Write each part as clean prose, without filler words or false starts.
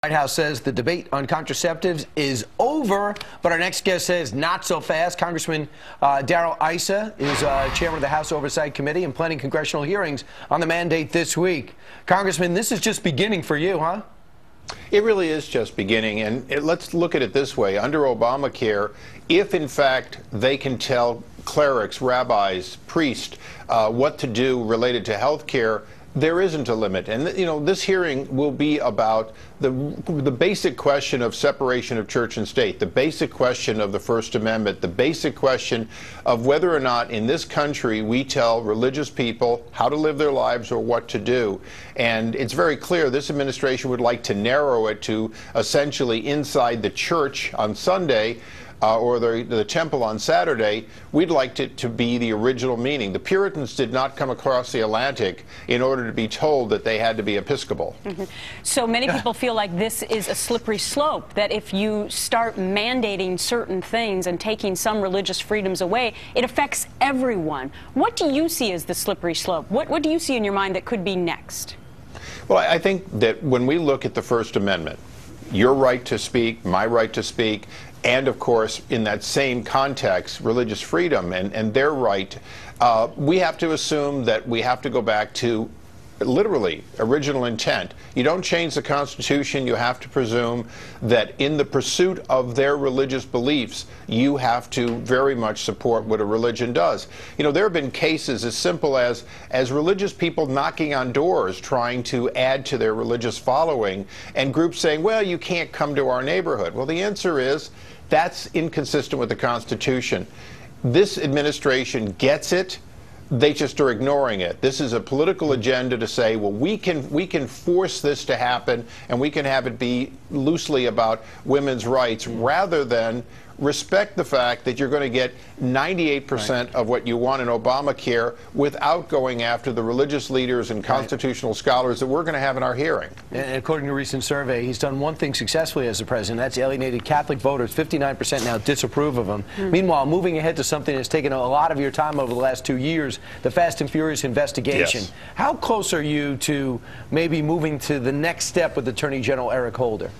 White House says the debate on contraceptives is over, but our next guest says not so fast. Congressman Darrell Issa is chairman of the House Oversight Committee and planning congressional hearings on the mandate this week. Congressman, this is just beginning for you, huh? It really is just beginning, and let's look at it this way. Under Obamacare, if in fact they can tell clerics, rabbis, priests what to do related to health care, there isn't a limit. And, you know, this hearing will be about the basic question of separation of church and state, the basic question of the First Amendment, the basic question of whether or not in this country we tell religious people how to live their lives or what to do. And it's very clear this administration would like to narrow it to essentially inside the church on Sunday, or the temple on Saturday. We'd like it to be the original meaning. The Puritans did not come across the Atlantic in order to be told that they had to be Episcopal. So many people feel like this is a slippery slope, that if you start mandating certain things and taking some religious freedoms away, it affects everyone. What do you see as the slippery slope? What do you see in your mind that could be next? Well, I think that when we look at the First Amendment, your right to speak, my right to speak, and of course, in that same context, religious freedom and their right, we have to assume that we have to go back to literally original intent. You don't change the Constitution. You have to presume that in the pursuit of their religious beliefs, you have to very much support what a religion does. You know, there have been cases as simple as religious people knocking on doors trying to add to their religious following, and groups saying, well, you can't come to our neighborhood. Well, the answer is that's inconsistent with the Constitution. This administration gets it. They just are ignoring it. This is a political agenda to say, well, we can force this to happen, and we can have it be loosely about women's rights, rather than respect the fact that you're going to get 98% of what you want in Obamacare without going after the religious leaders and constitutional scholars that we're going to have in our hearing. And according to a recent survey, he's done one thing successfully as the president. That's alienated Catholic voters. 59% now disapprove of him. Meanwhile, moving ahead to something that's taken a lot of your time over the last 2 years, the Fast and Furious investigation. Yes. How close are you to maybe moving to the next step with Attorney General Eric Holder?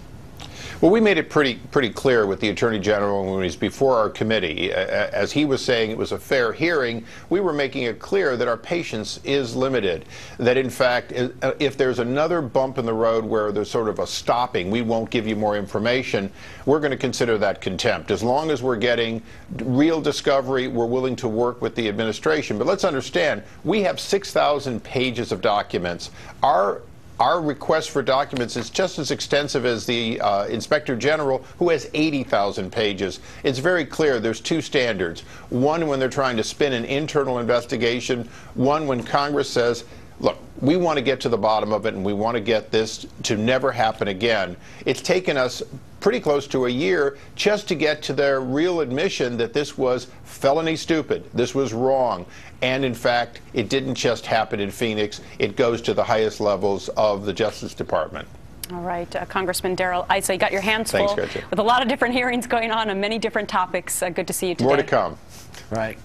Well, we made it pretty clear with the Attorney General when he was before our committee. As he was saying it was a fair hearing, we were making it clear that our patience is limited. That, in fact, if there's another bump in the road where there's sort of a stopping, we won't give you more information, we're going to consider that contempt. As long as we're getting real discovery, we're willing to work with the administration. But let's understand, we have 6,000 pages of documents. Our request for documents is just as extensive as the Inspector General, who has 80,000 pages. It's very clear there's two standards. One when they're trying to spin an internal investigation, one when Congress says, look, we want to get to the bottom of it and we want to get this to never happen again. It's taken us pretty close to a year just to get to their real admission that this was felony stupid, this was wrong. And in fact, it didn't just happen in Phoenix, it goes to the highest levels of the Justice Department. All right, Congressman Darrell Issa, you got your hands full Thanks, with a lot of different hearings going on many different topics. Good to see you today. More to come. Right.